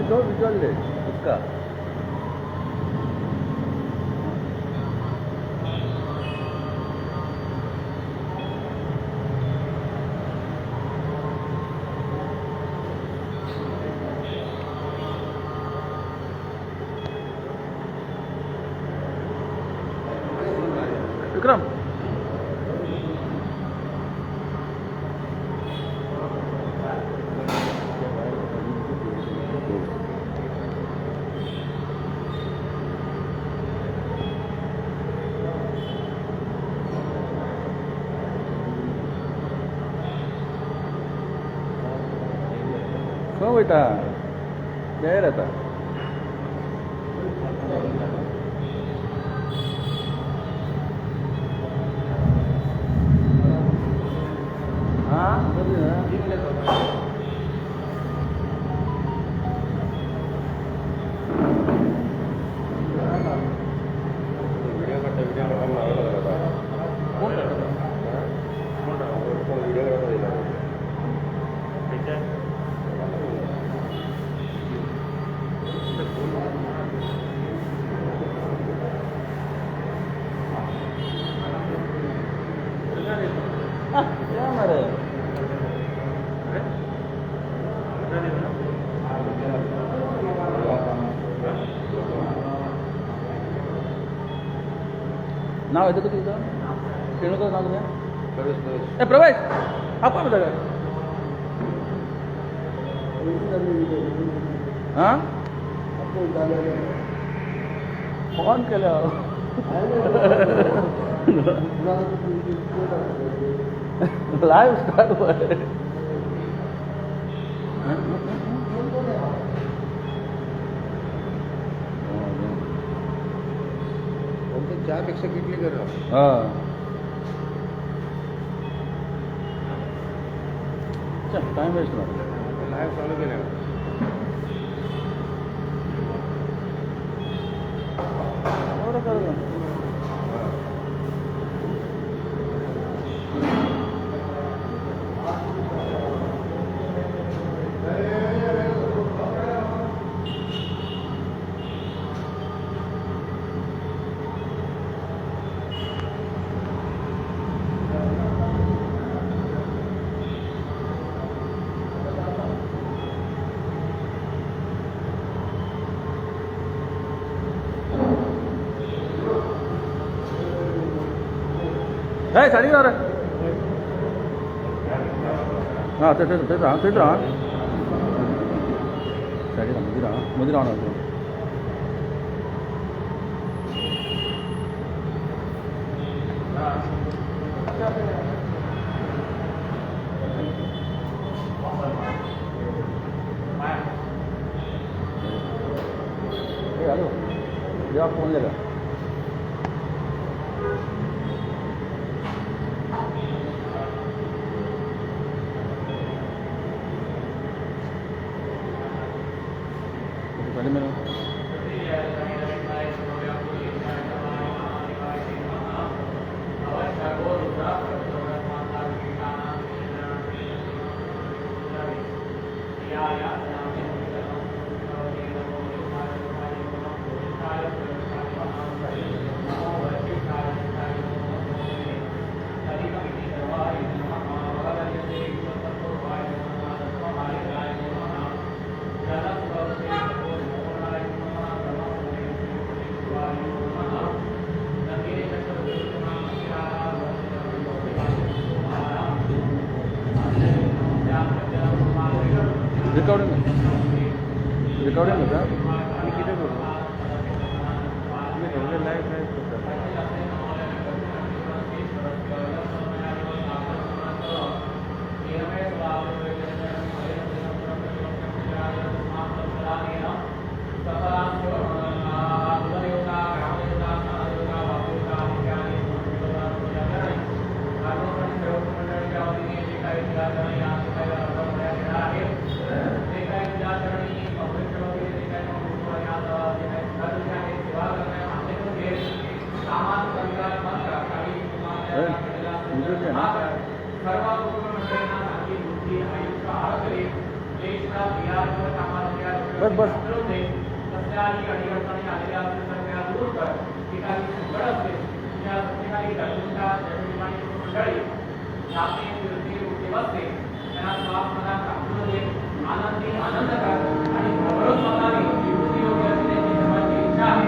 तो विजुअल है उसका. विक्रम क्यों बेटा क्या रहता क्या मारे नाव येतं तुझं रेणुका नाव तुझं ए प्रवेश आपण बघा हां फोन केलं लाइव स्टार्ट हुआ है त्यापेक्षा किती करा हां चल टाइम वेस्ट ना लाईव्ह चालू केलं एवढं करू ए साडी जा रहा हाँ ते रहा साडी मुझे रहा हेलो ये आप फोन लेगा पहले मेरा रिकॉर्डिंग होता आणि किती करू मी लाईव्ह बस बस कसल्याही अडीअडचणी आलेल्या असतील तर त्या दूर कर. जी काही संकट असते त्या प्रत्येकाही घटनेच्या ठिकाणी मंडळी जाते फिरते उठते बसते त्यांना स्वाप मला राखून दे. आनंदी आनंद कर आणि घबरून स्वतःने निवृत्ती योग्य असणे ही सर्वांची इच्छा आहे.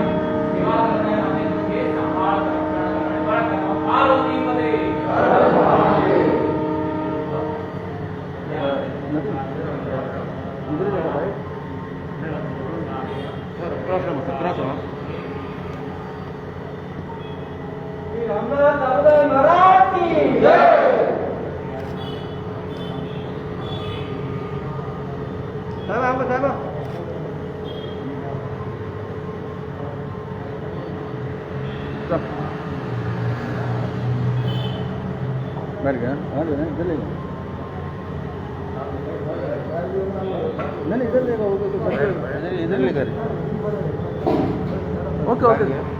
सेवा करण्यामध्ये तुझे सांभाळ रक्षण आरोग्यमध्ये बैठ गया हाँ जो इधर लेगा नहीं इधर लेगा वो तो इधर लेकर ओके ओके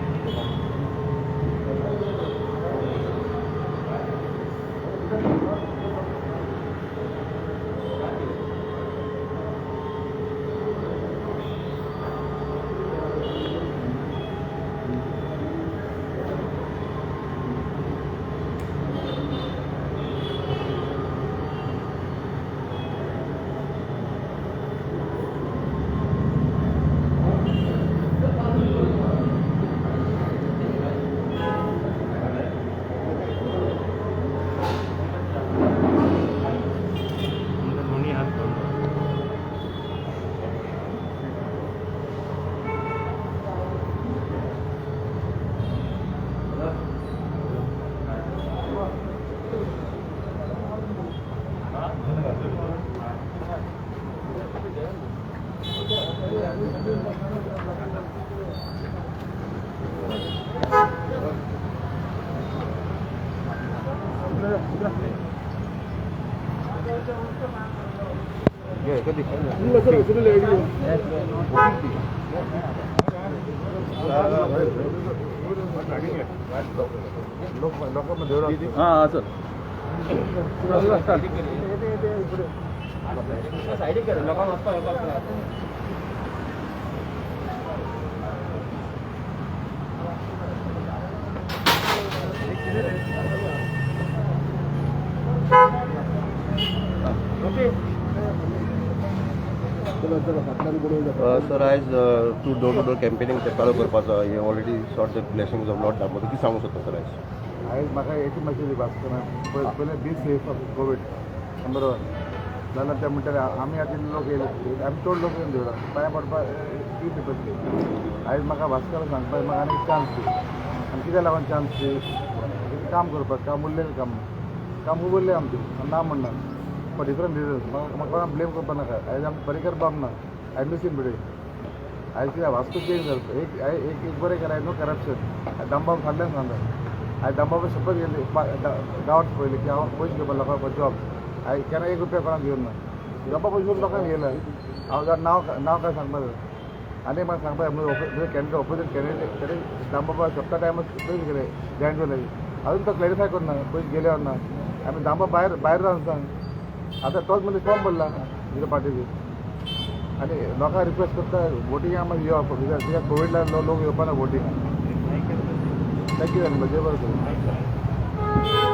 हाँ सर सर आयज to door to door campaigning चालू करपाचो हे already sought the blessings of Lord Damodar कितें सांगूंक सोदता सर आयज आयज म्हाका एक मातशें दिवपाक पयलें बी सेफ कोवीड नंबर 1 जाल्यार ते म्हणटाले आमी आतां लोक येयले आमी चड लोक येवन देवला पांयां पडपाक ती पेपर आयज म्हाका भास्कर सांगपाक म्हाका आनी चान्स दी आनी कित्याक लागून चान्स दी काम करपाक काम उरलेलें काम उरलें आमचें ना म्हणना फॉर डिफरंट रिजन्स म्हाका कोणाक ब्लेम करपाक नाका आयज आमी परिकर बाम ना आय मिसीन बिडे आयज कित्याक वास्तू चेंज जाता एक बरें केलें नो करप्शन दामबाब फाटल्यान सांगता आयज दामबाब शपथ गेली गांवांत पयलीं की हांव पयशे घेवपाक लोकांक जॉब आयज केन्ना 1 रुपया कोणाक घेवन ना जॉबा पयशे घेवन लोकांक घेयला हांव नांव काय सांगपा जाय आनी म्हाका सांगपा म्हणजे कॅन्डिडेट ऑपोजीट कॅन्डिडेट दामबाबा सप्ता टायमार पयशे गेले जॉयन केले अजून तो क्लॅरिफाय करना पयशे गेले ना आमी दामबाब भायर जावन सांग आतां तोच मनीस फॉर्म भरला तुज्या पार्टीची आनी लोकांक रिक्वेस्ट करता वोटिंग आमकां येवप कित्याक कोविड लोक येवपाना वोटिंग थँक्यू वेरी मच जय बरें